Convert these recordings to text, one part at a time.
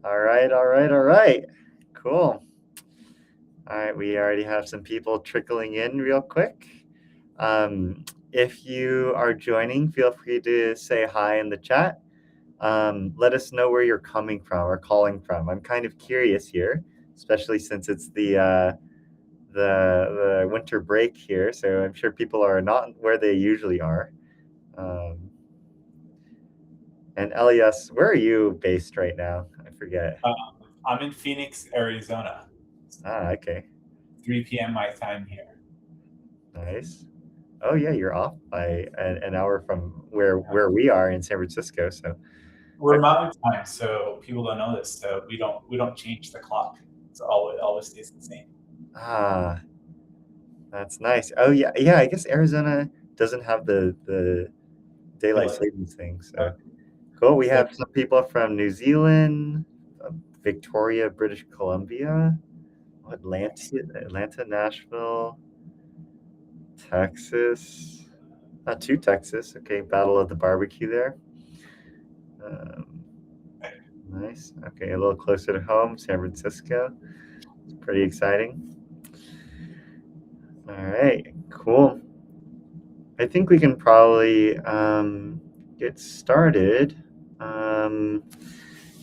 All right, all right, all right. Cool. All right, we already have some people trickling in real quick. If you are joining, feel free to say hi in the chat. Let us know where you're coming from or calling from. I'm kind of curious here, especially since it's the winter break here, so I'm sure people are not where they usually are. Um, and Elias, where are you based right now? I forget. Um, I'm in Phoenix, Arizona. It's Okay. 3 p.m. my time here. Nice. Oh yeah, you're off by an hour from where Yeah. we are in San Francisco. So We're okay. Mountain Time, so people don't know this. So we don't change the clock. It always stays the same. Ah, that's nice. Oh yeah, yeah. I guess Arizona doesn't have the daylight Daylight. savings thing. So cool. We So have some people from New Zealand, Victoria, British Columbia, Atlanta, Nashville, Texas. Not too Texas. Okay, Battle of the Barbecue there. Um, nice. Okay, a little closer to home, San Francisco. It's pretty exciting. All right, cool. I think we can probably get started. Um,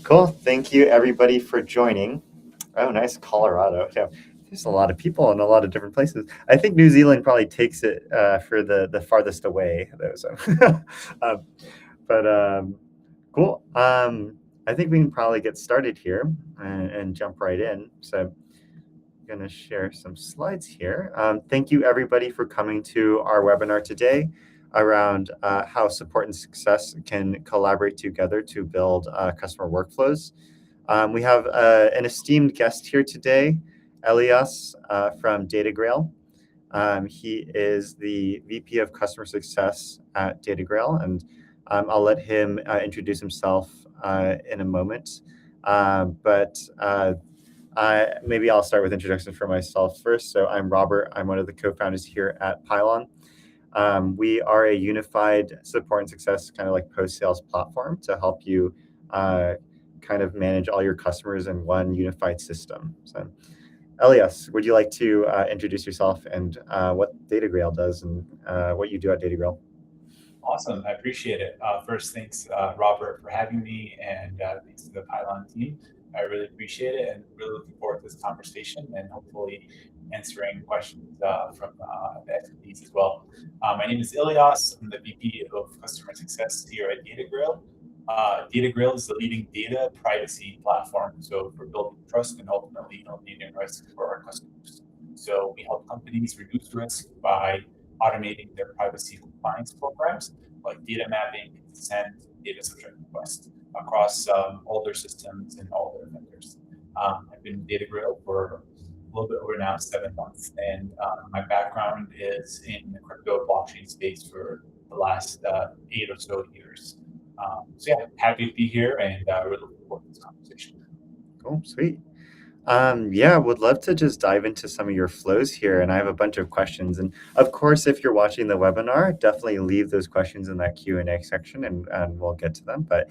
cool. Thank you, everybody, for joining. Oh, nice, Colorado. Yeah, there's a lot of people in a lot of different places. I think New Zealand probably takes it for the farthest away, though. So, um, but cool. I think we can probably get started here and jump right in. So going to share some slides here. Thank you everybody for coming to our webinar today around how support and success can collaborate together to build customer workflows. We have an esteemed guest here today, Elias from DataGrail. He is the VP of Customer Success at DataGrail, and I'll let him introduce himself in a moment. But maybe I'll start with introduction for myself first. So I'm Robert. I'm one of the co-founders here at Pylon. We are a unified support and success kind of like post-sales platform to help you kind of manage all your customers in one unified system. So Elias, would you like to introduce yourself and what DataGrail does and what you do at DataGrail? awesome. I appreciate it. First, thanks, Robert, for having me, and thanks to the Pylon team. I really appreciate it, and really looking forward to this conversation and hopefully answering questions from the attendees as well. My name is Elias. I'm the VP of Customer Success here at DataGrail. DataGrail is the leading data privacy platform, so for building trust and ultimately eliminating risk for our customers. So we help companies reduce risk by automating their privacy compliance programs like data mapping, consent, data subject request across all their systems and all their vendors. I've been in DataGrail for a little bit over now 7 months, and my background is in the crypto blockchain space for the last 8 or so years. So yeah, happy to be here and really looking forward to this conversation. Cool, sweet. Yeah, would love to just dive into some of your flows here. And I have a bunch of questions. And of course, if you're watching the webinar, definitely leave those questions in that Q&A section and we'll get to them. But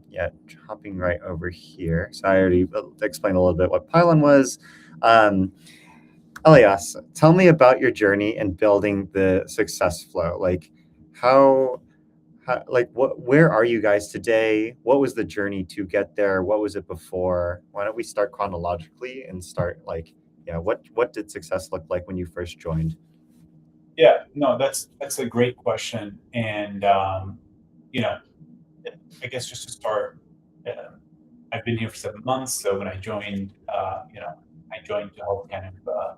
yeah, hopping right over here. So I already explained a little bit what Pylon was. Elias, tell me about your journey in building the success flow. Like where are you guys today? What was the journey to get there? What was it before? Why don't we start chronologically and start what did success look like when you first joined? Yeah, no, that's a great question, and you know, I guess just to start, uh, I've been here for 7 months. So when I joined, I joined to help kind of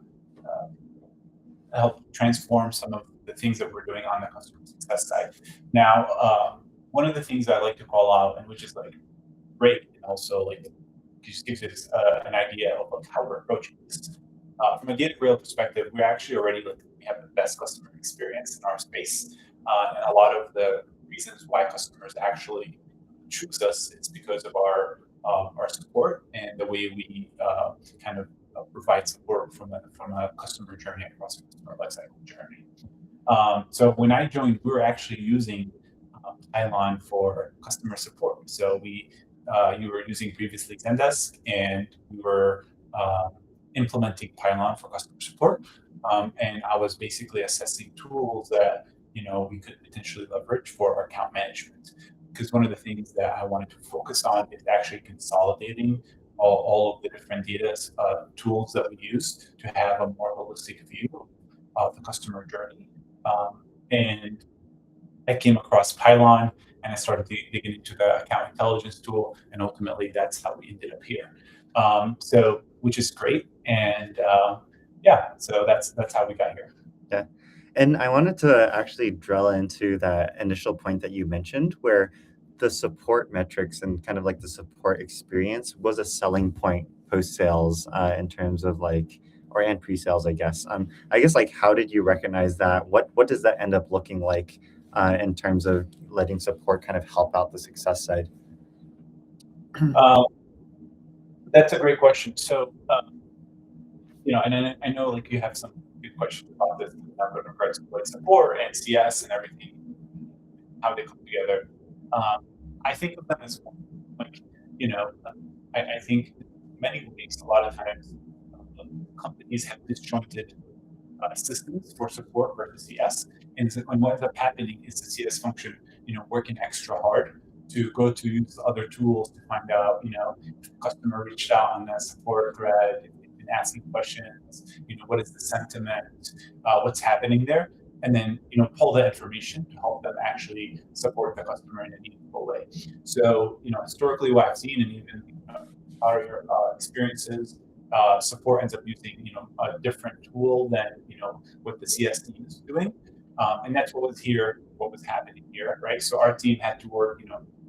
help transform some of the things that we're doing on the customer success side. Now, one of the things I like to call out, and which is like great, and also like just gives us an idea of like how we're approaching this. From a data real perspective, we're actually already like we have the best customer experience in our space, and a lot of the reasons why customers actually choose us is because of our support and the way we kind of provide support from a customer journey across a customer lifecycle journey. So when I joined, we were actually using Pylon for customer support. So we you were using previously Zendesk, and we were implementing Pylon for customer support. And I was basically assessing tools that we could potentially leverage for our account management. Because one of the things that I wanted to focus on is actually consolidating all of the different data tools that we use to have a more holistic view of the customer journey. And I came across Pylon, and I started digging into the account intelligence tool, and ultimately that's how we ended up here. So, which is great, and yeah, so that's how we got here. Yeah. And I wanted to actually drill into that initial point that you mentioned where the support metrics and kind of like the support experience was a selling point post sales in terms of like, or and pre sales, I guess. I guess like, how did you recognize that? What does that end up looking like in terms of letting support kind of help out the success side? Um, that's a great question. So, and I know like you have some good questions about this in regards to like support and CS and everything, how they come together. I think of them as one. Like, you know, I think in many ways, a lot of times companies have disjointed systems for support versus CS. And what ends up happening is the CS function, working extra hard to go to use other tools to find out, if the customer reached out on that support thread, if they've been asking questions, what is the sentiment, what's happening there, and then, pull that information to help them actually support the customer in a meaningful way. So, historically, what I've seen, and even our experiences, support ends up using a different tool than what the CS team is doing, and that's what was happening here, right? So our team had to work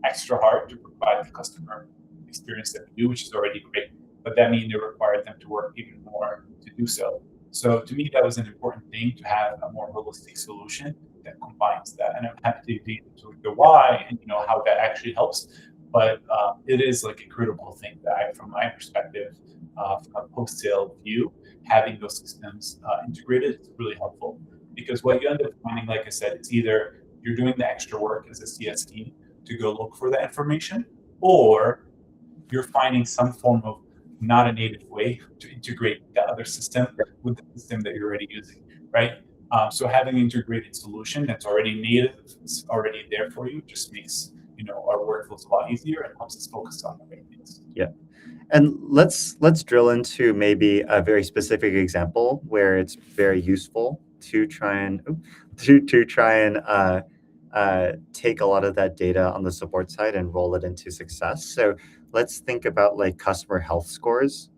extra hard to provide the customer experience that we do, which is already great, but that means it required them to work even more to do so. So to me, that was an important thing to have a more holistic solution that combines that, and I'm happy to dig into the why and how that actually helps. But it is like a critical thing that from my perspective, from a post-sale view, having those systems integrated is really helpful, because what you end up finding, like I said, it's either you're doing the extra work as a CS team to go look for that information, or you're finding some form of not a native way to integrate the other system with the system that you're already using, right? So having an integrated solution that's already native, it's already there for you, just makes our workflows a lot easier and helps us focus on the right things. Yeah. And let's drill into maybe a very specific example where it's very useful to try and take a lot of that data on the support side and roll it into success. So let's think about like customer health scores,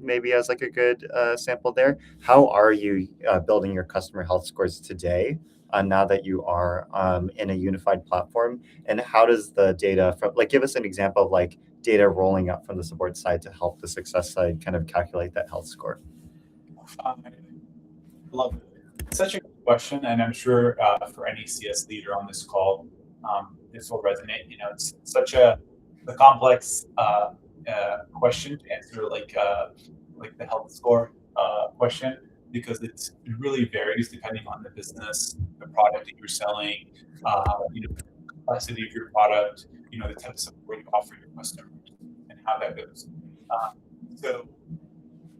maybe as like a good sample there. How are you building your customer health scores today? Now that you are in a unified platform, and how does the data from like give us an example of like data rolling up from the support side to help the success side kind of calculate that health score? I love it. Such a good question, and I'm sure for any CS leader on this call, this will resonate. It's such a complex question to answer, like the health score question, because it really varies depending on the business, the product that you're selling, the complexity of your product, the type of support you offer your customers, and how that goes. So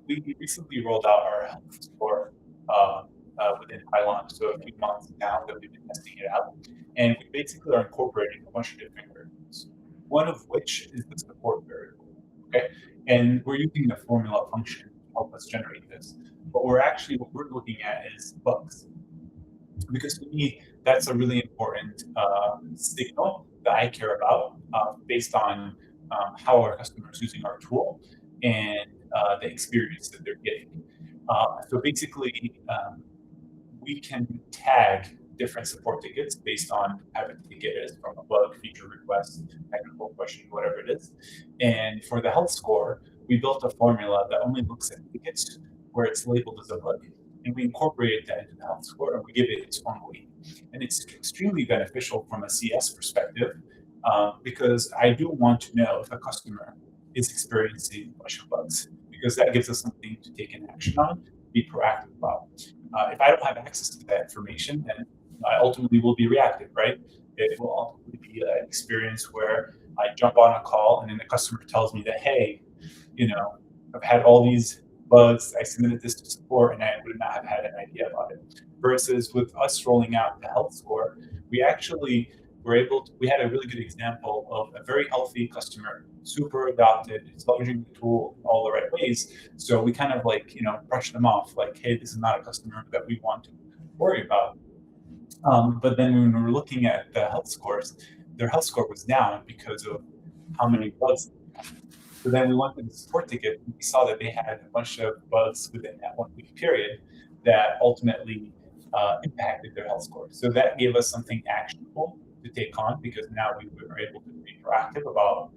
we recently rolled out our health score within Pylon, so a few months now that we've been testing it out, and we basically are incorporating a bunch of different variables. One of which is the support variable. Okay, and we're using the formula function to help us generate this. But what we're looking at is bugs, because to me that's a really important signal that I care about based on how our customers using our tool and the experience that they're getting. So basically, we can tag different support tickets based on how the ticket is, from a bug, feature request, technical question, whatever it is. And for the health score, we built a formula that only looks at tickets where it's labeled as a bug. And we incorporate that into the health score, and we give it its own weight. And it's extremely beneficial from a CS perspective, because I do want to know if a customer is experiencing a bunch of bugs, because that gives us something to take an action on, be proactive about. If I don't have access to that information, then I ultimately will be reactive, right? It will ultimately be an experience where I jump on a call, and then the customer tells me that, hey, I've had all these bugs. I submitted this to support, and I would not have had an idea about it. Versus with us rolling out the health score, we actually we had a really good example of a very healthy customer, super adopted, is leveraging the tool all the right ways. So we kind of brushed them off, like, hey, this is not a customer that we want to worry about. But then when we were looking at the health scores, their health score was down because of how many bugs. So then we went to the support ticket, and we saw that they had a bunch of bugs within that 1 week period that ultimately impacted their health score. So that gave us something actionable to take on, because now we were able to be proactive about,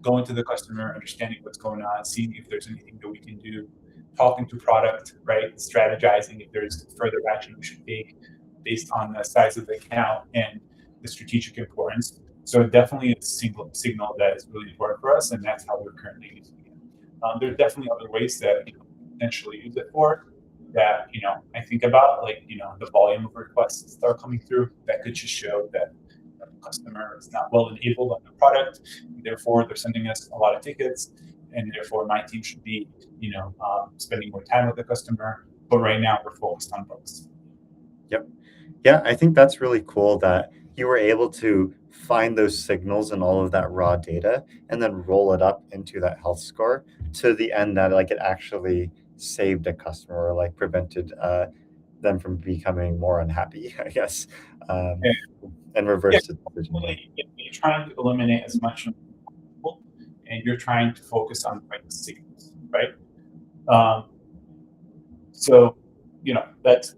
going to the customer, understanding what's going on, seeing if there's anything that we can do, talking to product, right, strategizing if there's further action we should take based on the size of the account and the strategic importance. So definitely it's a signal that is really important for us, and that's how we're currently using it. There's definitely other ways that potentially use it for that. I think about, like, the volume of requests that are coming through that could just show that the customer is not well enabled on the product, and therefore they're sending us a lot of tickets, and therefore my team should be spending more time with the customer. But right now we're focused on bugs. Yep. Yeah, I think that's really cool that you were able to find those signals and all of that raw data and then roll it up into that health score to the end that like it actually saved a customer or like prevented them from becoming more unhappy, I guess, um, Yeah. and Yeah, reversed the decision. ultimately, you're trying to eliminate as much as possible, and you're trying to focus on the right signals, right? Um, so, that's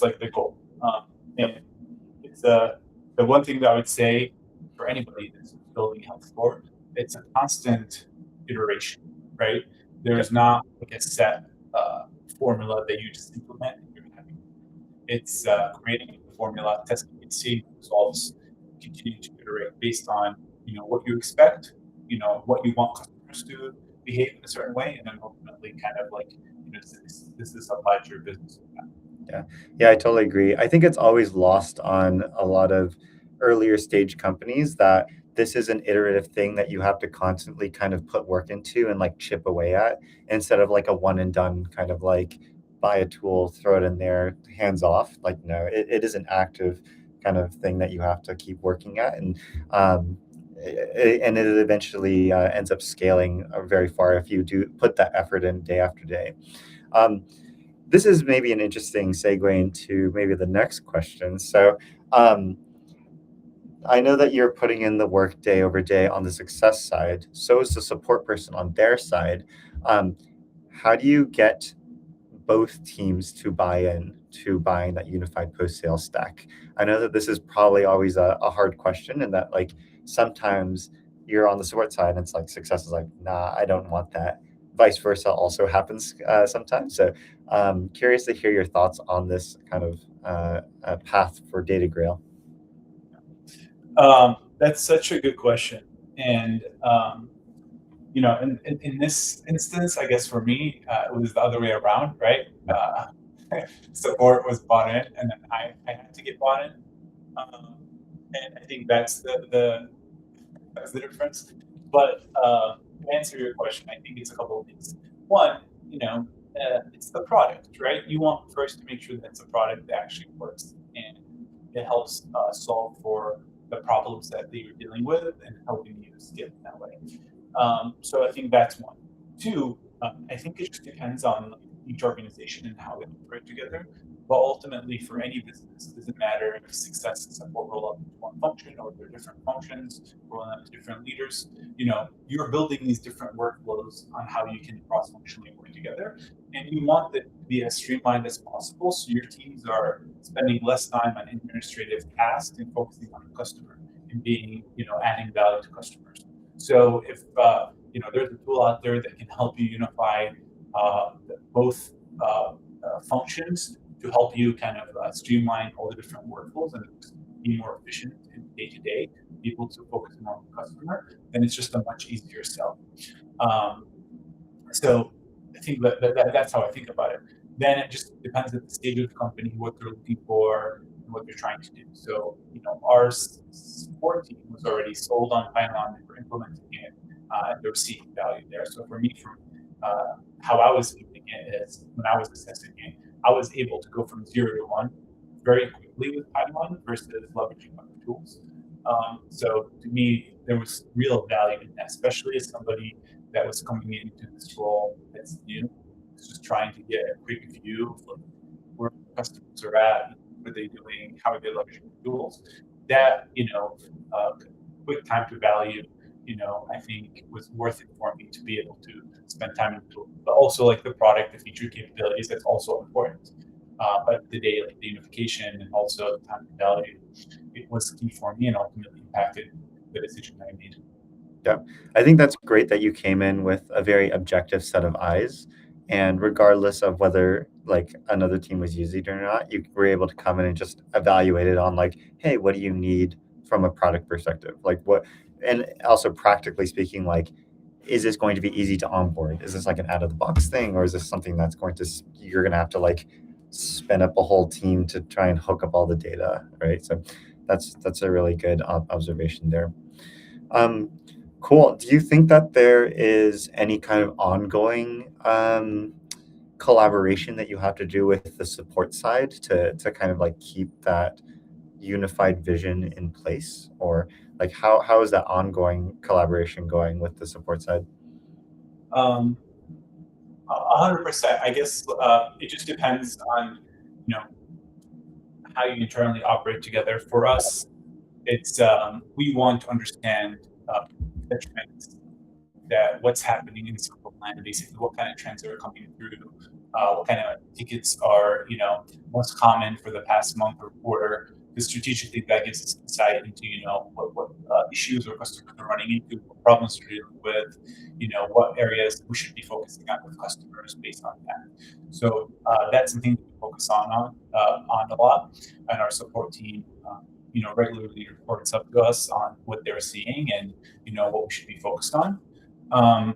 like the goal. Yep. And it's the one thing that I would say for anybody that's building a health score, it's a constant iteration, right? Yep. There's not like a set formula that you just implement and you're happy. It's creating a formula, testing and seeing results, continue to iterate based on what you expect, what you want customers to behave in a certain way, and then ultimately kind of like this is applied to your business. Yeah. Yeah, I totally agree. I think it's always lost on a lot of earlier stage companies that this is an iterative thing that you have to constantly kind of put work into and like chip away at instead of like a one and done kind of like buy a tool, throw it in there, hands off. Like, no, it is an active kind of thing that you have to keep working at. And it eventually ends up scaling very far if you do put that effort in day after day. Um, this is maybe an interesting segue into maybe the next question. So, um, I know that you're putting in the work day over day on the success side. So is the support person on their side. Um, how do you get both teams to buy in to buying that unified post sale stack? I know that this is probably always a hard question, and that like sometimes you're on the support side and it's like success is like, nah, I don't want that. Vice versa also happens sometimes. So, curious to hear your thoughts on this kind of path for DataGrail. That's such a good question. And in this instance, I guess for me, it was the other way around, right? Yep. Support was bought in, and then I had to get bought in. Um, and I think that's the difference. But to answer your question, I think it's a couple of things. One, it's the product, right? You want first to make sure that it's a product that actually works and it helps solve for the problems that you're dealing with and helping you scale in that way. So I think that's one. Two, I think it just depends on each organization and how they operate together. But ultimately, for any business, it doesn't matter if success and support roll up into one function or they're different functions, rolling up to different leaders. You're building these different workflows on how you can cross-functionally work together, and you want it to be as streamlined as possible, so your teams are spending less time on administrative tasks and focusing on the customer and being, adding value to customers. So if there's a tool out there that can help you unify both functions to help you kind of streamline all the different workflows and be more efficient in day to day, be able to focus more on the customer, then it's just a much easier sell. Um, so I think that's how I think about it. Then it just depends on the stage of the company, what they're looking for, what they're trying to do. So, our support team was already sold on Python, they were implementing it, and they were seeing value there. So for me, from how I was viewing it is when I was assessing it, I was able to go from 0 to 1 very quickly with Python versus leveraging other tools. So to me, there was real value in that, especially as somebody that was coming into this role that's new, just trying to get a quick view of like where customers are at, what are they doing, how are they leveraging the tools. That, quick time to value, I think was worth it for me to be able to spend time in the tool. But also like the product, the feature capabilities, that's also important. But the day, like the unification and also the time to value, it was key for me and ultimately impacted the decision I made. Yeah, I think that's great that you came in with a very objective set of eyes, and regardless of whether like another team was using it or not, you were able to come in and just evaluate it on like, hey, what do you need from a product perspective? Like what, and also practically speaking, like, is this going to be easy to onboard? Is this like an out of the box thing, or is this something that's going to you're going to have to like spin up a whole team to try and hook up all the data, right? So that's a really good observation there. Um, Cool. Do you think that there is any kind of ongoing collaboration that you have to do with the support side to kind of like keep that unified vision in place? Or like how is that ongoing collaboration going with the support side? Um, 100%. I guess it just depends on you know how you internally operate together. For us, it's we want to understand the trends, that what's happening in Circle Plan, basically what kind of trends are coming through, what kind of tickets are most common for the past month or quarter. Because strategically, that gives us insight into what issues or customers are running into, what problems they're dealing with, what areas we should be focusing on with customers based on that. So that's something that we focus on a lot, and our support team. Regularly reports up to us on what they're seeing and what we should be focused on.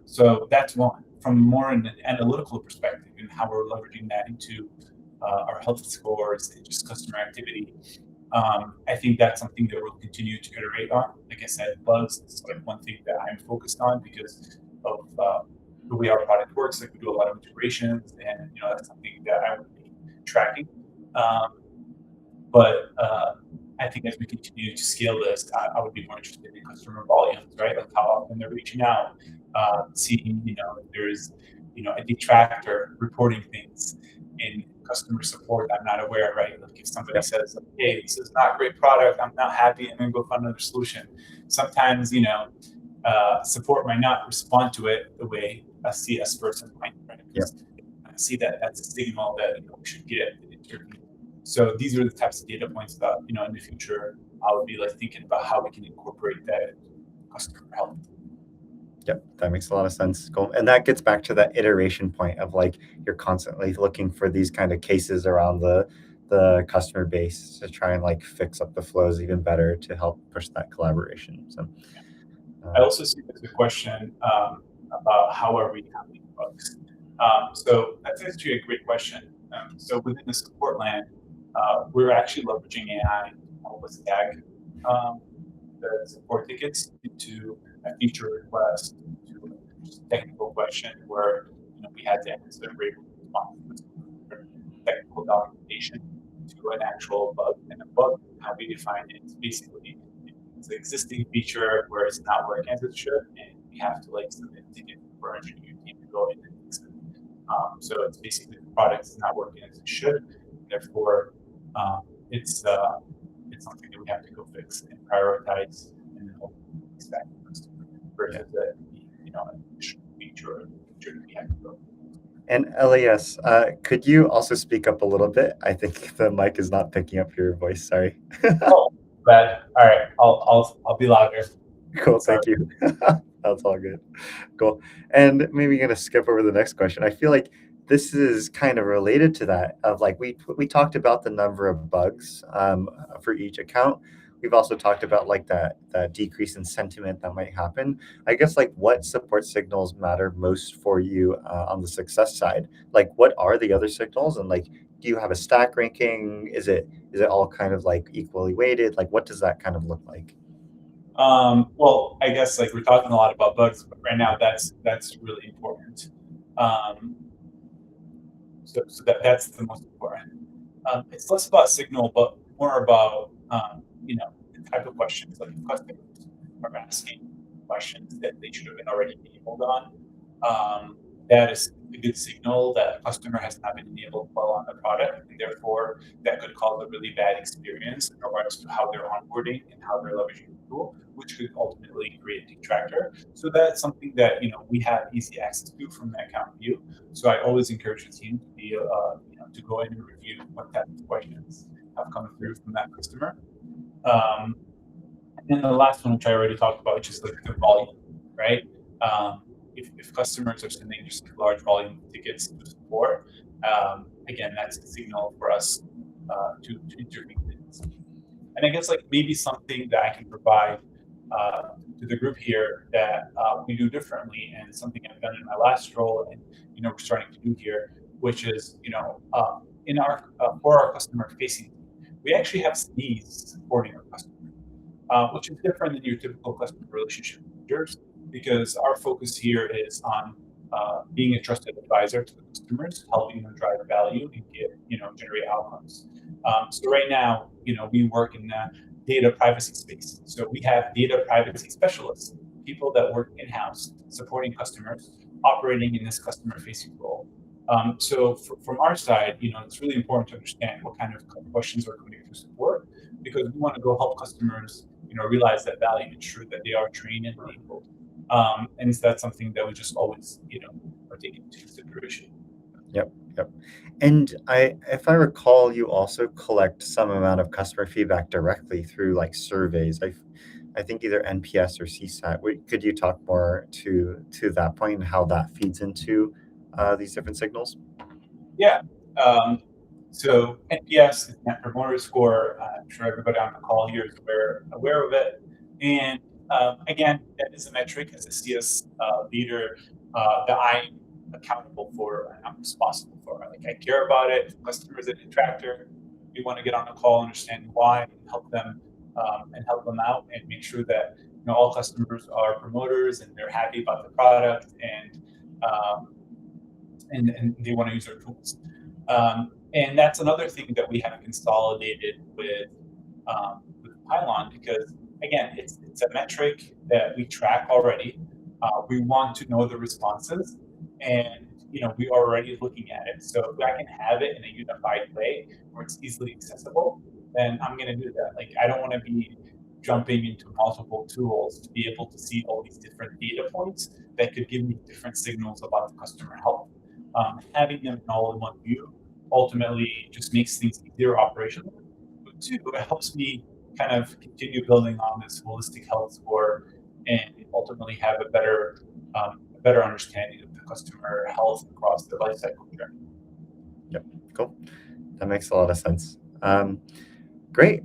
So that's one. From more an analytical perspective and how we're leveraging that into our health scores and just customer activity. I think that's something that we'll continue to iterate on. Like I said, bugs is like one thing that I'm focused on because of the way our product works. Like we do a lot of integrations, and that's something that I would be tracking. Um, but I think as we continue to scale this, I would be more interested in customer volumes, right? Like how often they're reaching out, seeing, if there's, a detractor reporting things in customer support I'm not aware, right? Like if somebody says, like, hey, this is not a great product, I'm not happy, and then go find another solution. Sometimes, support might not respond to it the way a CS person might, right? Because I see that that's a signal that we should get intervene. So these are the types of data points that in the future I would be like thinking about how we can incorporate that customer health. Yep, that makes a lot of sense. Cool. And that gets back to that iteration point of like you're constantly looking for these kind of cases around the customer base to try and like fix up the flows even better to help push that collaboration. So I also see there's a question about how are we handling bugs. So that's actually a great question. So within the support land, we're actually leveraging AI to help us tag the support tickets into a feature request, into a technical question where we had to answer a rate response technical documentation to an actual bug. And a bug, how we define it, is basically it's an existing feature where it's not working as it should, and we have to like submit a ticket for our engineering team to go in and fix it. So it's basically the product is not working as it should, therefore it's something that we have to go fix and prioritize and then hopefully expect the customer versus an additional feature or feature that we have to go. and Elias, could you also speak up a little bit? I think the mic is not picking up your voice. Sorry. Oh, bad. All right, I'll be louder. Cool. Sorry. Thank you. That's all good. Cool. And maybe gonna skip over the next question. I feel like this is kind of related to that of like we talked about the number of bugs for each account. We've also talked about like that decrease in sentiment that might happen. I guess like what support signals matter most for you on the success side? Like what are the other signals, and like do you have a stack ranking? Is it all kind of like equally weighted? Like, what does that kind of look like? Well, I guess like we're talking a lot about bugs, but right now that's really important. Um, so that's the most important. It's less about signal, but more about the type of questions. Like if customers are asking questions that they should have been already enabled on, that is a good signal that a customer has not been enabled well on the product, and therefore that could cause a really bad experience in regards to how they're onboarding and how they're leveraging the tool, which could ultimately create a detractor. So that's something that we have easy access to from the account view. So I always encourage the team to be to go in and review what type of questions have come through from that customer. Um, and then the last one, which I already talked about, which is like the volume, right? If customers are sending just large volume tickets to support, again, that's a signal for us to intervene. And I guess like maybe something that I can provide to the group here that we do differently, and something I've done in my last role, and we're starting to do here, which is in our for our customer facing, we actually have SMEs supporting our customer, which is different than your typical customer relationship managers, because our focus here is on being a trusted advisor to the customers, helping them drive value and get generate outcomes. So right now, we work in the data privacy space. So we have data privacy specialists, people that work in-house supporting customers, operating in this customer-facing role. So from our side, it's really important to understand what kind of questions are coming through support, because we want to go help customers, realize that value, ensure that they are trained and enabled. And so that's something that we just always, are taking into consideration. Yep, yep. And if I recall, you also collect some amount of customer feedback directly through like surveys. I think either NPS or CSAT. Could you talk more to that point and how that feeds into these different signals? Yeah. So NPS is Net Promoter Score. I'm sure everybody on the call here is aware of it. And again, that is a metric as a CS leader that I'm accountable for and I'm responsible for. Like I care about it. If customers a detractor, we want to get on the call, understand why, and help them out, and make sure that all customers are promoters and they're happy about the product, um, and they want to use our tools. And that's another thing that we have consolidated with Pylon, because again, it's a metric that we track already. We want to know the responses, and we are already looking at it. So if I can have it in a unified way where it's easily accessible, then I'm going to do that. Like I don't want to be jumping into multiple tools to be able to see all these different data points that could give me different signals about the customer health. Having them all in one view ultimately just makes things easier operationally. But two, it helps me kind of continue building on this holistic health score and ultimately have a better understanding of the customer health across the life cycle journey. Yep, cool. That makes a lot of sense. Great.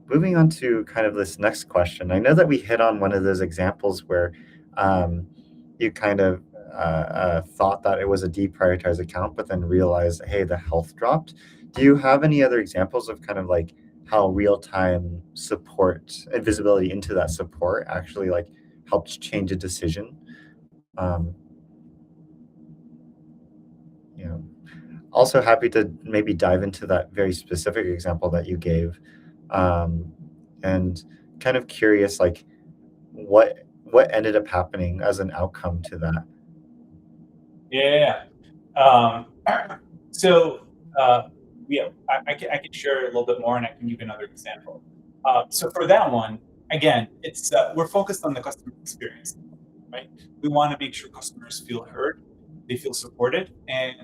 Moving on to kind of this next question. I know that we hit on one of those examples where you kind of thought that it was a deprioritized account, but then realized, hey, the health dropped. Do you have any other examples of kind of like how real-time support and visibility into that support actually like helped change a decision? Um, you know, also happy to maybe dive into that very specific example that you gave, and kind of curious like what ended up happening as an outcome to that. Yeah. Um, so yeah, I can share a little bit more, and I can give another example. So for that one, again, it's we're focused on the customer experience, right? We want to make sure customers feel heard, they feel supported, and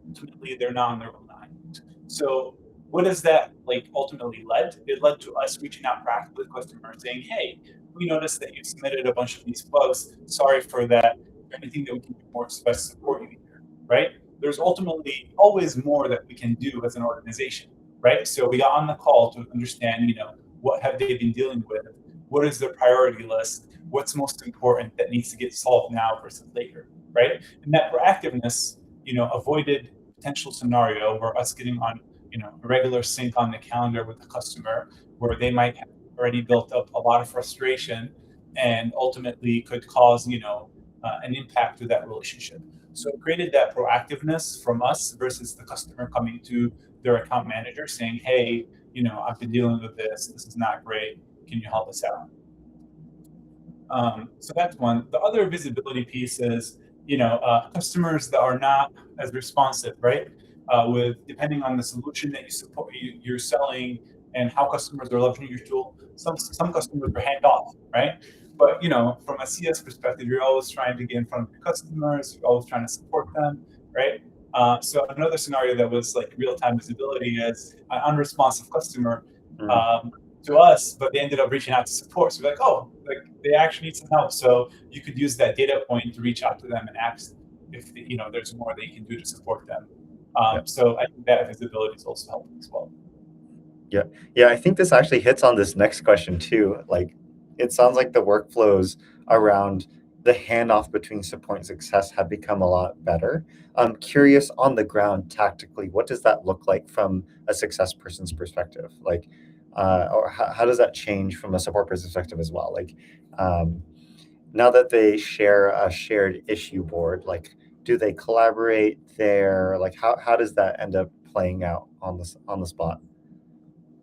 ultimately they're not on their own island. So what does that like ultimately led? It led to us reaching out proactively to customers saying, "Hey, we noticed that you submitted a bunch of these bugs. Sorry for that. Anything that we can do more to best support you here, right?" There's ultimately always more that we can do as an organization, right? So we got on the call to understand, what have they been dealing with? What is their priority list? What's most important that needs to get solved now versus later, right? And that proactiveness, avoided potential scenario where us getting on, a regular sync on the calendar with the customer, where they might have already built up a lot of frustration and ultimately could cause, an impact to that relationship. So it created that proactiveness from us versus the customer coming to their account manager saying, hey, I've been dealing with this. This is not great. Can you help us out? So that's one. The other visibility piece is, customers that are not as responsive, right? With depending on the solution that you're selling and how customers are leveraging your tool. Some customers are hand off, right? But from a CS perspective, you're always trying to get in front of your customers. You're always trying to support them, right? So another scenario that was like real time visibility is an unresponsive customer. Mm. Um, to us, but they ended up reaching out to support. So we're like, oh, like they actually need some help. So you could use that data point to reach out to them and ask if there's more that you can do to support them. Yep. So I think that visibility is also helpful as well. Yeah. Yeah, I think this actually hits on this next question too. Like, it sounds like the workflows around the handoff between support and success have become a lot better. I'm curious on the ground tactically, what does that look like from a success person's perspective? Like, or how does that change from a support person's perspective as well? Like, um, now that they share a shared issue board, like, do they collaborate there? Like, how does that end up playing out on the spot?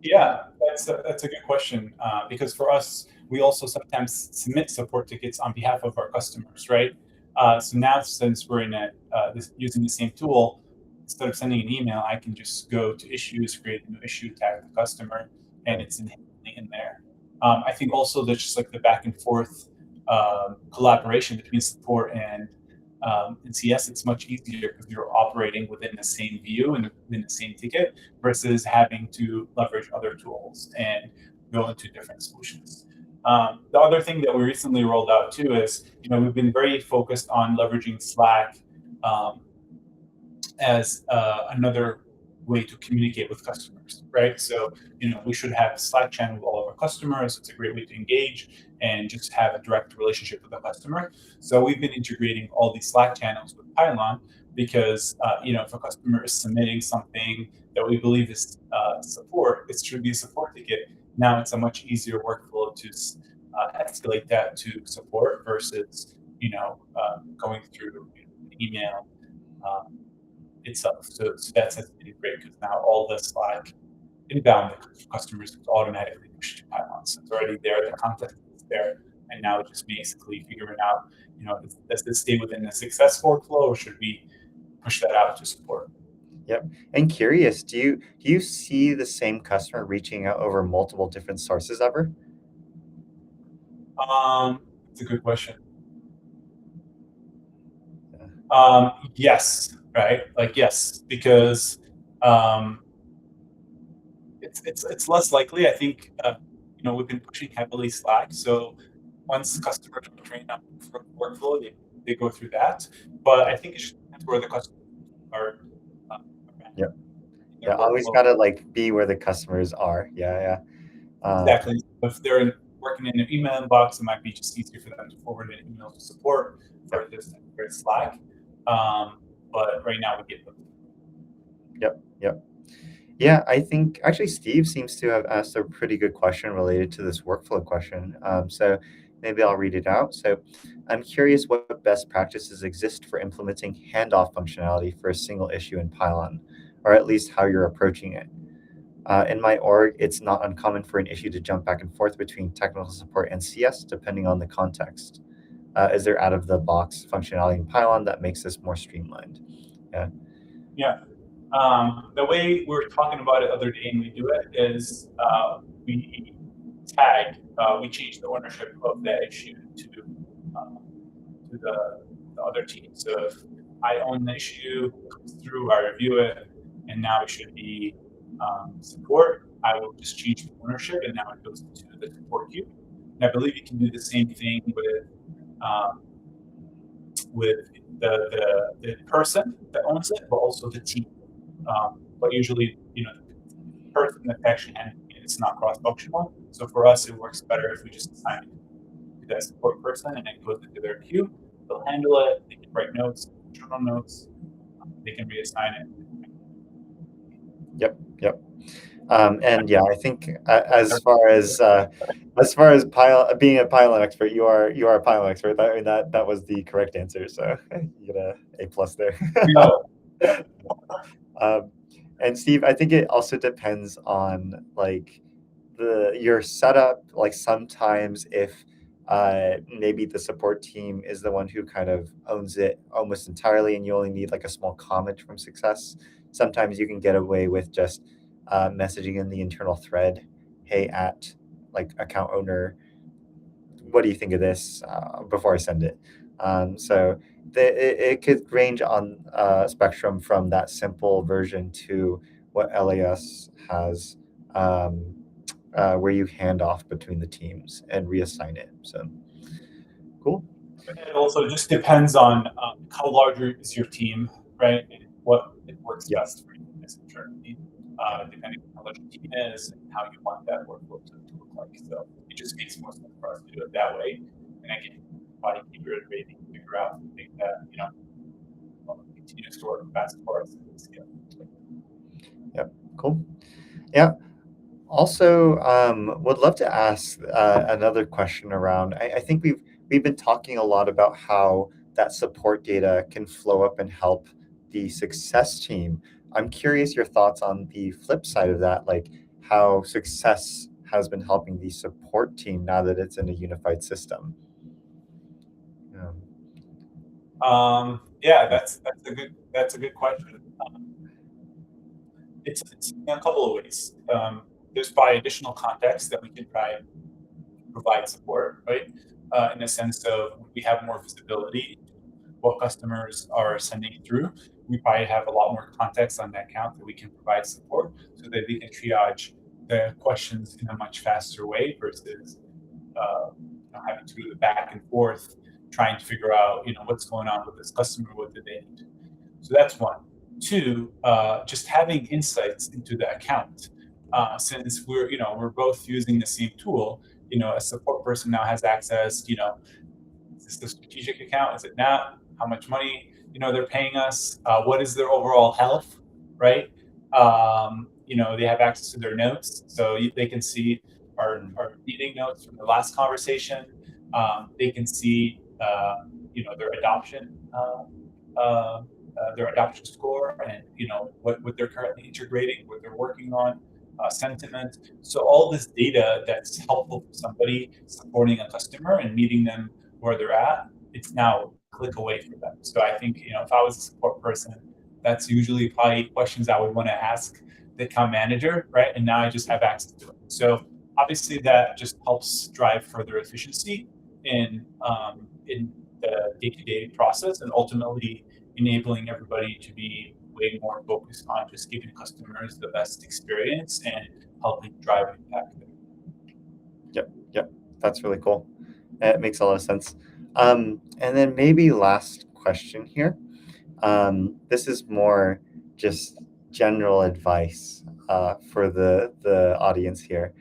Yeah, that's a good question, because for us, we also sometimes submit support tickets on behalf of our customers, right? So now, since we're using the same tool, instead of sending an email, I can just go to issues, create a new issue, tag the customer, and Right. it's inherently in there. I think also there's just like the back and forth collaboration between support and CS. It's much easier because you're operating within the same view and within the same ticket versus having to leverage other tools and go into different solutions. The other thing that we recently rolled out too is, we've been very focused on leveraging Slack um, as another way to communicate with customers, right? So, we should have a Slack channel with all of our customers. It's a great way to engage and just have a direct relationship with the customer. So we've been integrating all these Slack channels with Pylon because, if a customer is submitting something that we believe is support, it should be a support ticket. Now it's a much easier workflow to escalate that to support versus, going through email. Um, itself. So that's really great because now all the Slack inbound customers is automatically pushed to Pylon. So it's already there, the context is there, and now it's just basically figuring out, does this stay within the success workflow or should we push that out to support? Yep. And curious, do you see the same customer reaching out over multiple different sources ever? It's a good question. Yeah. Yes, right? Like yes, because um, it's less likely. I think we've been pushing heavily Slack, so once customers are trained on workflow, they go through that. But I think it should depend where the customers are Yeah. in their Yeah. Always workflow. gotta like be where the customers are. Yeah. Yeah. Exactly. If they're working in an email inbox, it might be just easier for them to forward an email to support Yep. versus Slack. But right now we get them. Yep. Yep. Yeah, I think actually Steve seems to have asked a pretty good question related to this workflow question. So maybe I'll read it out. So I'm curious what best practices exist for implementing handoff functionality for a single issue in Pylon, or at least how you're approaching it. In my org, it's not uncommon for an issue to jump back and forth between technical support and CS, depending on the context. Is there out of the box functionality in Pylon that makes this more streamlined? Yeah. Yeah. The way we're talking about it other day and we do it is we we change the ownership of that issue uh, to the other team. So if I own the issue, it comes through, I review it, and now it should be support, I will just change the ownership and now it goes to the support queue. And I believe you can do the same thing um, with the person that owns it, but also the team. But usually, the person that's actually handling it, it's not cross-functional. So for us, it works better if we just assign it to that support person and it goes into their queue. They'll handle it. They can write notes, journal notes. They can reassign it. Yep. Yep. And yeah, I think as far as being a Pylon expert, you are a Pylon expert. That was the correct answer. So you get a plus there. um, and Steve, I think it also depends on like your setup. Like sometimes if maybe the support team is the one who kind of owns it almost entirely, and you only need like a small comment from success. Sometimes you can get away with just messaging in the internal thread, hey, at like account owner, what do you think of this before I send it? So it could range on spectrum from that simple version to what LAS has, where you hand off between the teams and reassign it. So cool. It also just depends on how large is your team, right? And what it works Yeah. best for you as internally, depending on how large your team is and how you want that workflow to look like. So it just makes more sense for us to do it that way. And again, probably keep iterating, figure out something that continues to work best for us. Yep. Cool. Yeah. Also, would love to ask another question around. I think we've been talking a lot about how that support data can flow up and help the success team. I'm curious your thoughts on the flip side of that, like how success has been helping the support team now that it's in a unified system. Yeah, that's a good question. It's in a couple of ways. There's by additional context that we can try and provide support, right? In the sense of we have more visibility into what customers are sending through. We probably have a lot more context on that account that we can provide support so that we can triage the questions in a much faster way versus having to do the back and forth, trying to figure out what's going on with this customer, what do they need. So that's one. Two, just having insights into the account. Since we're both using the same tool, a support person now has access. Is this the strategic account? Is it not? How much money they're paying us? What is their overall health? Right? They have access to their notes, so they can see our meeting notes from the last conversation. They can see their adoption. Their adoption score and what they're currently integrating, what they're working on, sentiment. So all this data that's helpful for somebody supporting a customer and meeting them where they're at, it's now a click away for them. So I think if I was a support person, that's usually probably questions I would want to ask the account manager, right? And now I just have access to it. So obviously that just helps drive further efficiency in the day-to-day process and ultimately enabling everybody to be way more focused on just giving customers the best experience and helping drive impact. Yep, yep, that's really cool. It makes a lot of sense. And then maybe last question here. This is more just general advice for the audience here.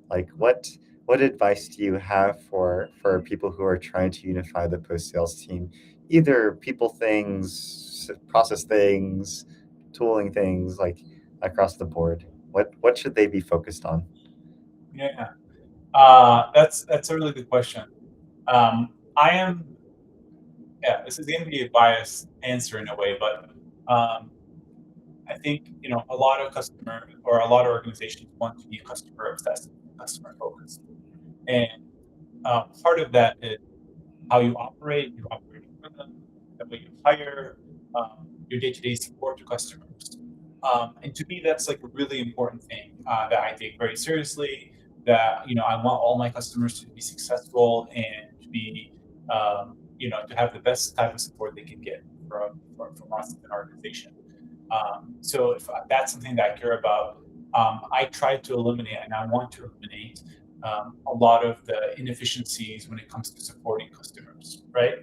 Like, what advice do you have for people who are trying to unify the post sales team, either people things, process things, tooling things, like across the board? What should they be focused on? Yeah, that's a really good question. I am, yeah, this is going to be a biased answer in a way, but I think a lot of customer or a lot of organizations want to be customer obsessed, customer focused, and part of that is how you operate, your operating rhythm, the way you hire, your day-to-day support to customers. And to me, that's like a really important thing that I take very seriously. That I want all my customers to be successful and to be, to have the best type of support they can get from us as an organization. So if that's something that I care about, I try to eliminate and I want to eliminate a lot of the inefficiencies when it comes to supporting customers, right?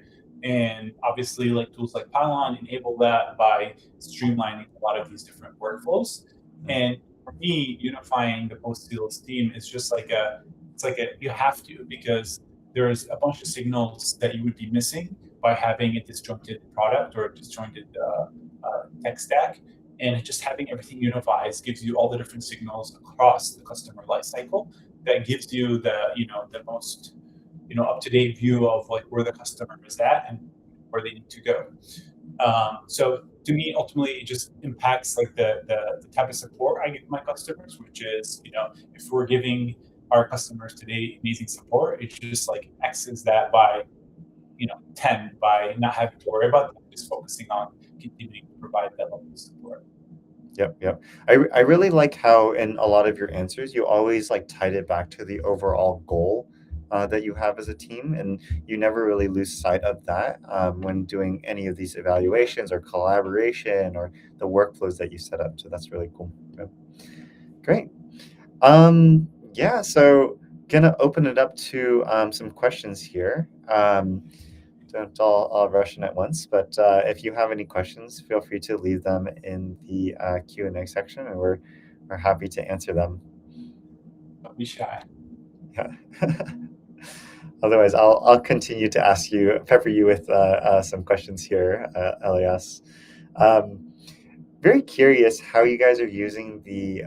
And obviously, like tools like Pylon enable that by streamlining a lot of these different workflows. And for me, unifying the post sales team is just it's like a you have to because there's a bunch of signals that you would be missing by having a disjointed product or a disjointed tech stack. And just having everything unified gives you all the different signals across the customer lifecycle. That gives you the most up-to-date view of like where the customer is at and where they need to go. So to me, ultimately, it just impacts like the type of support I give my customers, which is, if we're giving our customers today amazing support, it just like X's that by 10 by not having to worry about them, just focusing on continuing to provide that level of support. Yep. I really like how in a lot of your answers you always like tied it back to the overall goal that you have as a team, and you never really lose sight of that when doing any of these evaluations or collaboration or the workflows that you set up. So that's really cool. Yep. Great. Yeah, so gonna open it up to some questions here. Don't all rush in at once, but if you have any questions, feel free to leave them in the Q&A section, and we're happy to answer them. Don't be shy. Yeah. Otherwise, I'll continue to pepper you with some questions here, Elias. Very curious how you guys are using the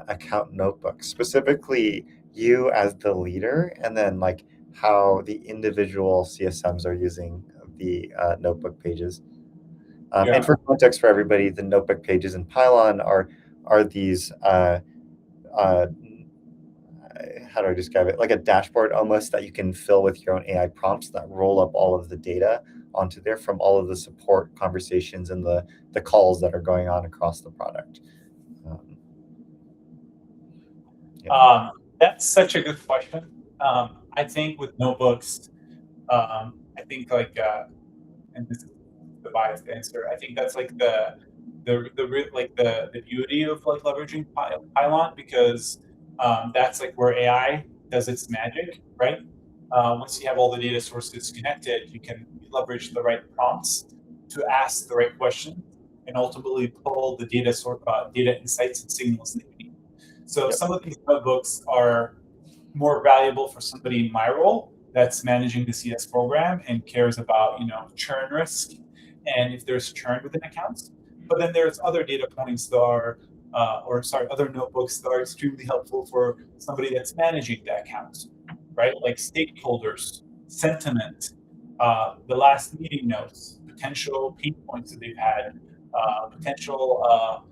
account notebook, specifically you as the leader, and then like how the individual CSMs are using the notebook pages. And Yeah. for context for everybody, the notebook pages in Pylon are these how do I describe it? Like a dashboard almost that you can fill with your own AI prompts that roll up all of the data onto there from all of the support conversations and the calls that are going on across the product. That's such a good question. I think with notebooks, I think like, and this is the biased answer. I think that's like the beauty of like leveraging Pylon, because that's like where AI does its magic, right? Once you have all the data sources connected, you can leverage the right prompts to ask the right question and ultimately pull the data insights and signals that you need. So some of these notebooks are more valuable for somebody in my role that's managing the CS program and cares about churn risk and if there's churn within accounts. But then there's other data points that are, other notebooks that are extremely helpful for somebody that's managing the accounts, right? Like stakeholders, sentiment, the last meeting notes, potential pain points that they've had, potential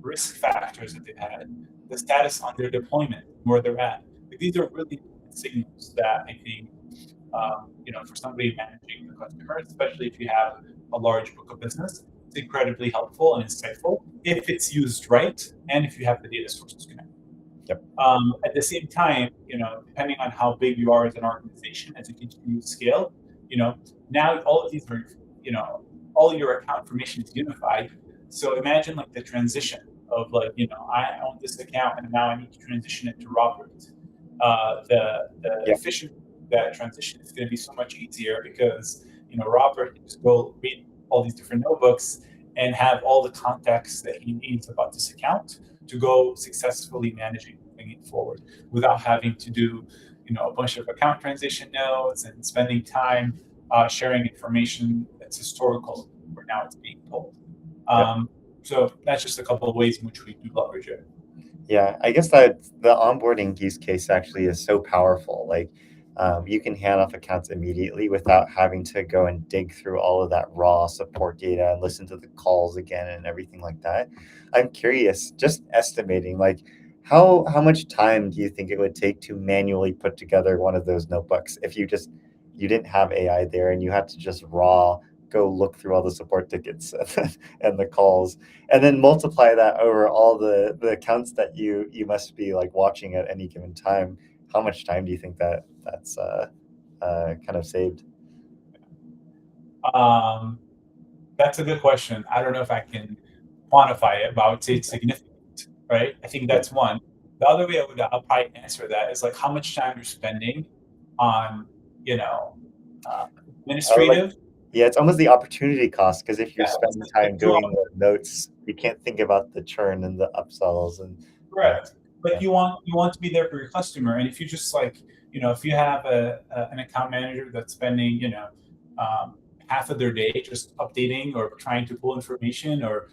risk factors that they've had, the status on their deployment, where they're at. Like, these are really signals that I think, for somebody managing the customer, especially if you have a large book of business, it's incredibly helpful and insightful if it's used right and if you have the data sources connected. Yep. At the same time, depending on how big you are as an organization, as you continue to scale, now all of these are, all your account information is unified. So imagine like the transition of like, I own this account and now I need to transition it to Robert. The efficient that transition is going to be so much easier because Robert can just go read all these different notebooks and have all the context that he needs about this account to go successfully managing it forward without having to do a bunch of account transition notes and spending time sharing information that's historical where now it's being pulled. So that's just a couple of ways in which we do leverage it. Yeah, I guess that the onboarding use case actually is so powerful. Like you can hand off accounts immediately without having to go and dig through all of that raw support data and listen to the calls again and everything like that. I'm curious, just estimating, like how much time do you think it would take to manually put together one of those notebooks if you didn't have AI there and you had to just raw go look through all the support tickets and the calls, and then multiply that over all the accounts that you must be like watching at any given time? How much time do you think that's kind of saved? That's a good question. I don't know if I can quantify it, but I would say it's significant, right? I think that's one. The other way I'll probably answer that is like how much time you're spending on, administrative. Yeah, it's almost the opportunity cost, because if you're Yeah, spending time doing the notes, you can't think about the churn and the upsells and correct. Like yeah. you want to be there for your customer, and if you just like, if you have an account manager that's spending, half of their day just updating or trying to pull information or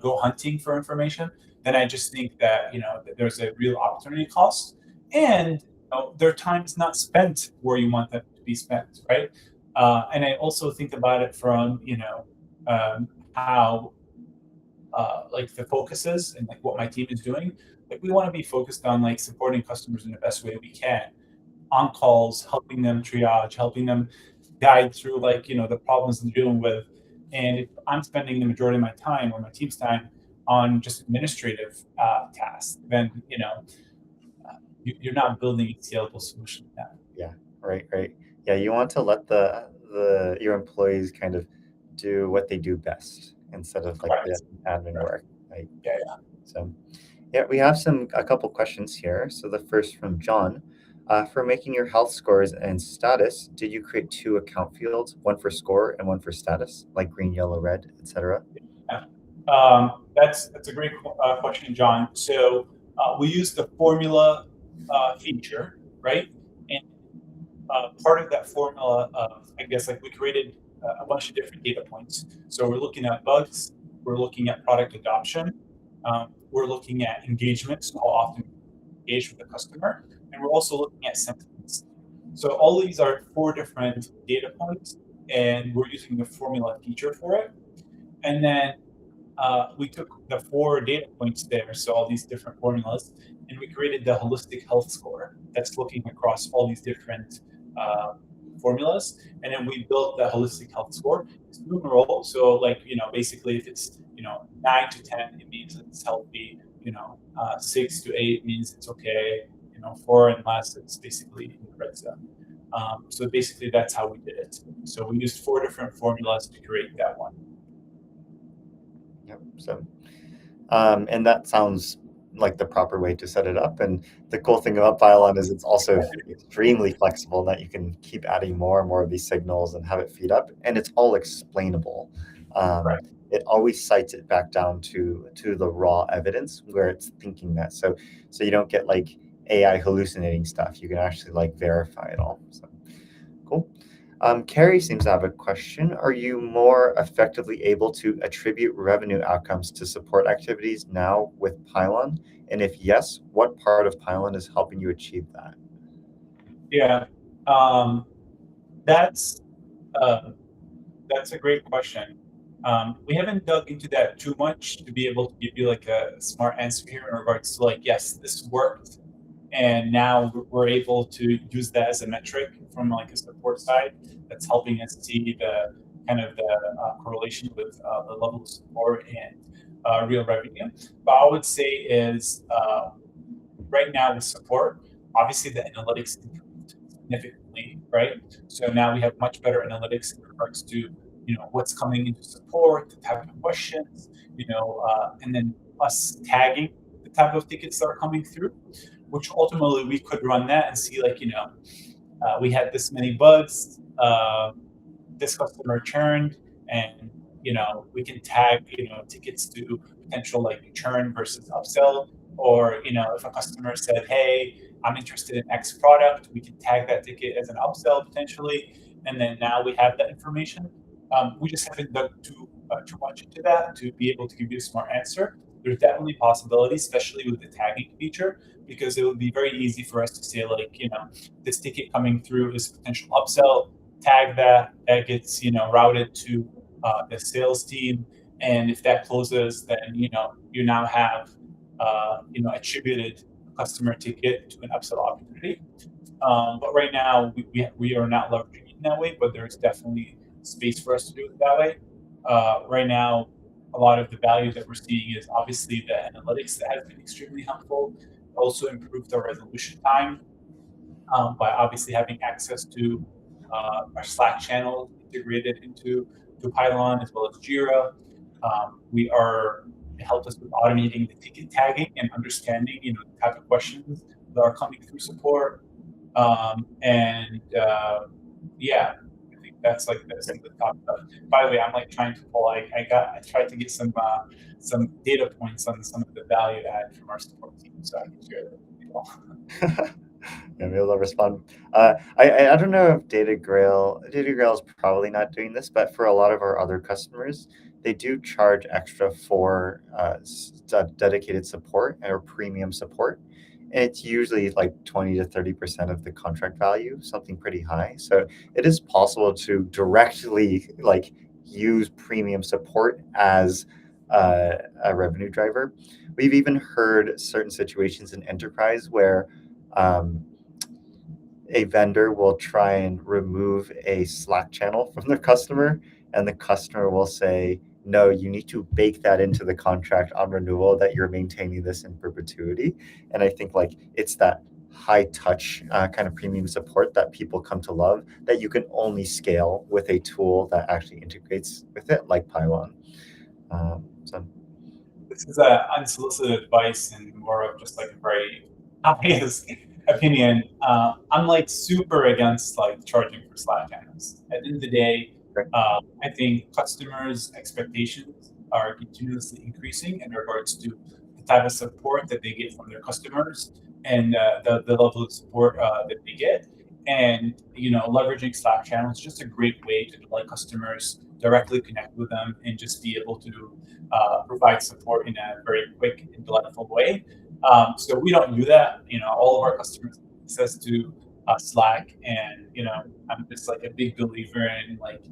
go hunting for information, then I just think that that there's a real opportunity cost, and their time is not spent where you want them to be spent, right? And I also think about it from how like the focus is and like what my team is doing. Like we want to be focused on like supporting customers in the best way we can, on calls, helping them triage, helping them guide through like the problems they're dealing with. And if I'm spending the majority of my time or my team's time on just administrative tasks, then you're not building a scalable solution. Yeah, right. Yeah, you want to let the your employees kind of do what they do best instead of like the Correct. admin Correct. work. Like Yeah. so. Yeah, we have a couple questions here. So the first from John. For making your health scores and status, did you create two account fields, one for score and one for status, like green, yellow, red, etc.? Yeah. That's a great question, John. So we use the formula feature, right? And part of that formula, I guess, like we created a bunch of different data points. So we're looking at bugs, we're looking at product adoption, we're looking at engagement, so how often we engage with the customer, and we're also looking at sentiments. So all these are 4 different data points, and we're using the formula feature for it. And then we took the 4 data points there, so all these different formulas, and we created the holistic health score that's looking across all these different uh, formulas. And then we built the holistic health score. It's numeral, so like basically, if it's 9 to 10, it means it's healthy. 6 to 8 means it's okay. 4 and less, it's basically in the red zone. So basically, that's how we did it. So we used 4 different formulas to create that one. Yep. So, and that sounds like the proper way to set it up. And the cool thing about Pylon is it's also extremely flexible, that you can keep adding more and more of these signals and have it feed up, and it's all explainable. Right. It always cites it back down to the raw evidence where it's thinking that. So you don't get like AI hallucinating stuff. You can actually like verify it all. So cool. Carrie seems to have a question. Are you more effectively able to attribute revenue outcomes to support activities now with Pylon? And if yes, what part of Pylon is helping you achieve that? Yeah, um, that's uh, that's a great question. We haven't dug into that too much to be able to give you like a smart answer here in regards to like, yes, this worked, and now we're able to use that as a metric from like a support side that's helping us see the kind of the correlation with the level of support and real revenue. But I would say is right now with support, obviously the analytics improved significantly, right? So now we have much better analytics in regards to what's coming into support, the type of questions, and then us tagging the type of tickets that are coming through, which ultimately we could run that and see like we had this many bugs, this customer churned, and we can tag tickets to potential like churn versus upsell, or if a customer said, hey, I'm interested in X product, we can tag that ticket as an upsell potentially, and then now we have that information. We just haven't dug too much into that to be able to give you a smart answer. There's definitely possibilities, especially with the tagging feature, because it would be very easy for us to say like this ticket coming through is potential upsell, tag that gets routed to the sales team, and if that closes, then you now have attributed a customer ticket to an upsell opportunity. But right now we are not leveraging it in that way, but there's definitely space for us to do it that way. Right now, a lot of the value that we're seeing is obviously the analytics that has been extremely helpful. Also improved our resolution time by obviously having access to our Slack channel integrated into Pylon as well as Jira. We are it helped us with automating the ticket tagging and understanding the type of questions that are coming through support. And yeah, I think that's some of the top stuff. By the way, I'm like trying to pull. I tried to get some data points on some of the value add from our support team, so I can share that with you all. Yeah, maybe they'll respond. I don't know if DataGrail is probably not doing this, but for a lot of our other customers, they do charge extra for dedicated support or premium support. And it's usually like 20 to 30% of the contract value, something pretty high. So it is possible to directly like use premium support as a revenue driver. We've even heard certain situations in enterprise where um, a vendor will try and remove a Slack channel from their customer, and the customer will say, no, you need to bake that into the contract on renewal that you're maintaining this in perpetuity. And I think like it's that high touch kind of premium support that people come to love that you can only scale with a tool that actually integrates with it, like Pylon. So This is unsolicited advice and more of just like a very obvious opinion. I'm like super against like charging for Slack channels. At the end of the day, great. I think customers' expectations are continuously increasing in regards to the type of support that they get from their customers and the level of support that they get. And leveraging Slack channels is just a great way to let customers directly connect with them and just be able to provide support in a very quick and delightful way. So we don't do that. All of our customers access to Slack, and I'm just like a big believer in like,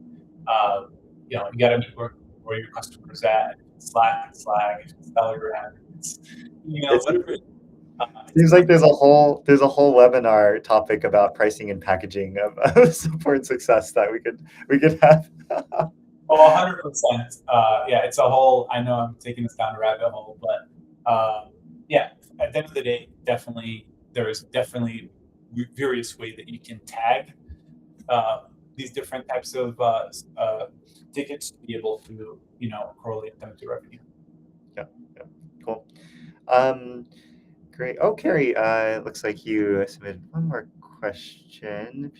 you got to meet where your customers at. Slack, it's Telegram, it's email, It's, whatever. seems like there's a whole webinar topic about pricing and packaging of support success that we could have. Oh, 100%. Yeah, it's a whole. I know I'm taking this down a rabbit hole, but yeah, at the end of the day, there is definitely various ways that you can tag these different types of tickets to be able to correlate them to revenue. Yeah, cool. Great. Oh, Carrie, it looks like you submitted one more question.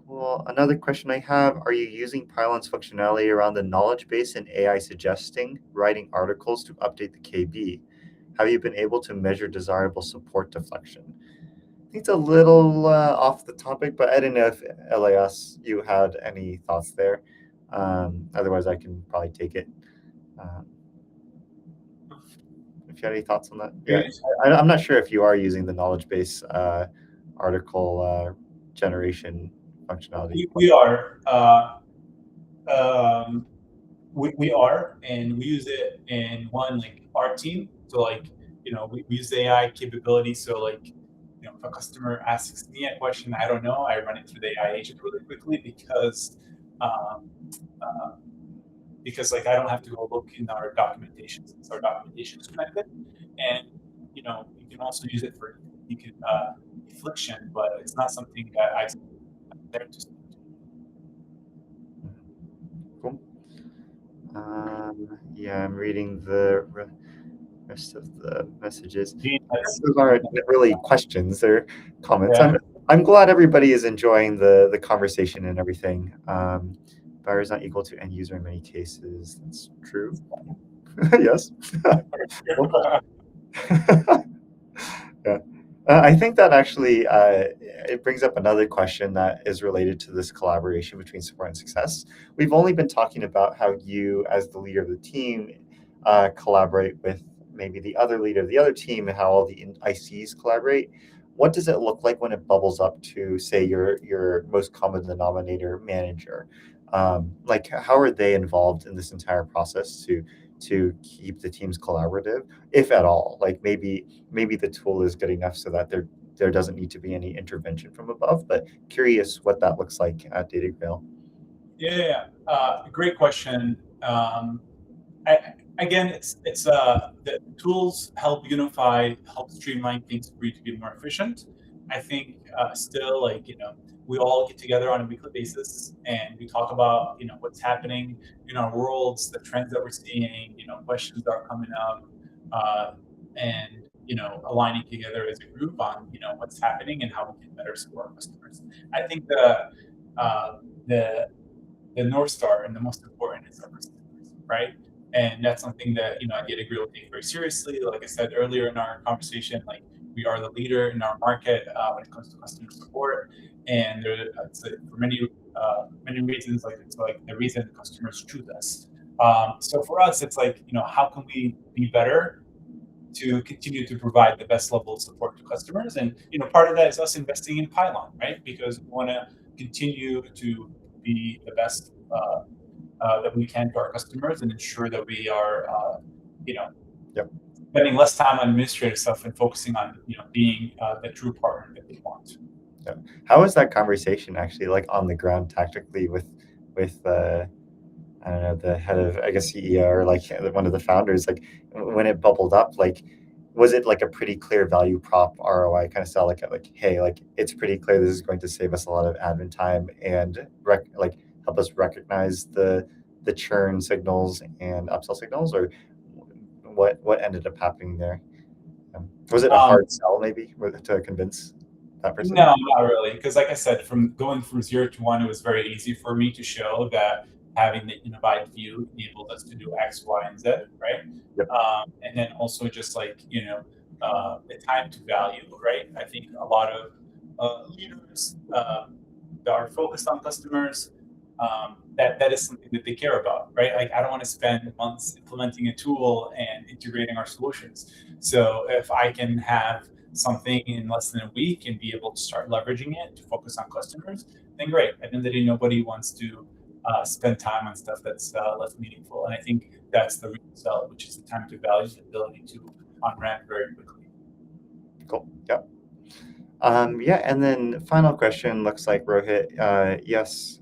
Cool. Another question I have, are you using Pylon's functionality around the knowledge base and AI suggesting writing articles to update the KB? Have you been able to measure desirable support deflection? I think it's a little off the topic, but I don't know if Elias, you had any thoughts there. Otherwise, I can probably take it. If you had any thoughts on that. Yeah, I'm not sure if you are using the knowledge base article generation functionality. We are. We are, and we use it in like our team. So like, we use the AI capability. So like, if a customer asks me a question I don't know, I run it through the AI agent really quickly because like I don't have to go look in our documentation since our documentation is connected, and you can also use it for deflection, but it's not something that I'm there to. Cool. Yeah, I'm reading the rest of the messages. Those aren't really questions; they're comments. Yeah. I'm glad everybody is enjoying the conversation and everything. Buyer is not equal to end user in many cases. That's true. Yes. Yeah. I think that actually it brings up another question that is related to this collaboration between support and success. We've only been talking about how you, as the leader of the team, collaborate with maybe the other leader of the other team and how all the ICs collaborate. What does it look like when it bubbles up to, say, your most common denominator manager? Like, how are they involved in this entire process to keep the teams collaborative, if at all? Like maybe the tool is good enough so that there doesn't need to be any intervention from above. But curious what that looks like at DataGrail. Yeah, great question. Again, it's the tools help unify, help streamline things for you to be more efficient. I think still like we all get together on a weekly basis and we talk about what's happening in our worlds, the trends that we're seeing, questions that are coming up, and aligning together as a group on what's happening and how we can better support our customers. I think the North Star and the most important is our customers, right? And that's something that at DataGrail take very seriously. Like I said earlier in our conversation, like we are the leader in our market when it comes to customer support, and for many reasons, it's like the reason customers choose us. So for us, it's like, how can we be better to continue to provide the best level of support to customers? And part of that is us investing in Pylon, right? Because we want to continue to be the best that we can to our customers and ensure that we are, you know, Yep. spending less time on administrative stuff and focusing on being the true partner that they want. Yeah. How was that conversation actually like on the ground tactically with I don't know, the head of, I guess, CEO or like one of the founders, like when it bubbled up, like was it like a pretty clear value prop ROI kind of sell, like hey, like it's pretty clear this is going to save us a lot of admin time and like help us recognize the churn signals and upsell signals, or what ended up happening there? Was it a Um, hard sell maybe to convince that person? No, not really. Because, like I said, from going from 0 to 1, it was very easy for me to show that having the unified view enabled us to do X, Y, and Z, right? Yep. And then also just like, the time to value, right? I think a lot of leaders that are focused on customers, that is something that they care about, right? Like, I don't want to spend months implementing a tool and integrating our solutions. So if I can have something in less than a week and be able to start leveraging it to focus on customers, then great. At the end of the day, nobody wants to spend time on stuff that's less meaningful. And I think that's the real sell, which is the time to value, the ability to on-ramp very quickly. Cool. Yep. Yeah, and then final question looks like Rohit. Yes,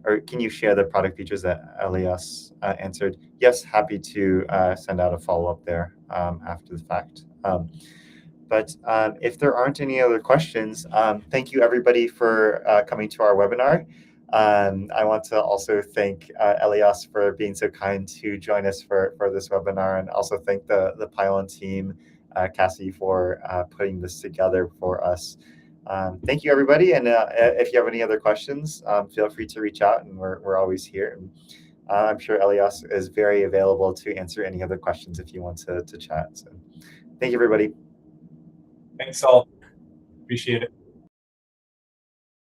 or can you share the product features that Elias answered? Yes, happy to send out a follow-up there after the fact. But if there aren't any other questions, thank you everybody for coming to our webinar. I want to also thank Elias for being so kind to join us for this webinar, and also thank the Pylon team, Cassie, for putting this together for us. Thank you, everybody. And if you have any other questions, feel free to reach out, and we're always here. And, I'm sure Elias is very available to answer any other questions if you want to chat. So thank you, everybody. Thanks all. Appreciate it.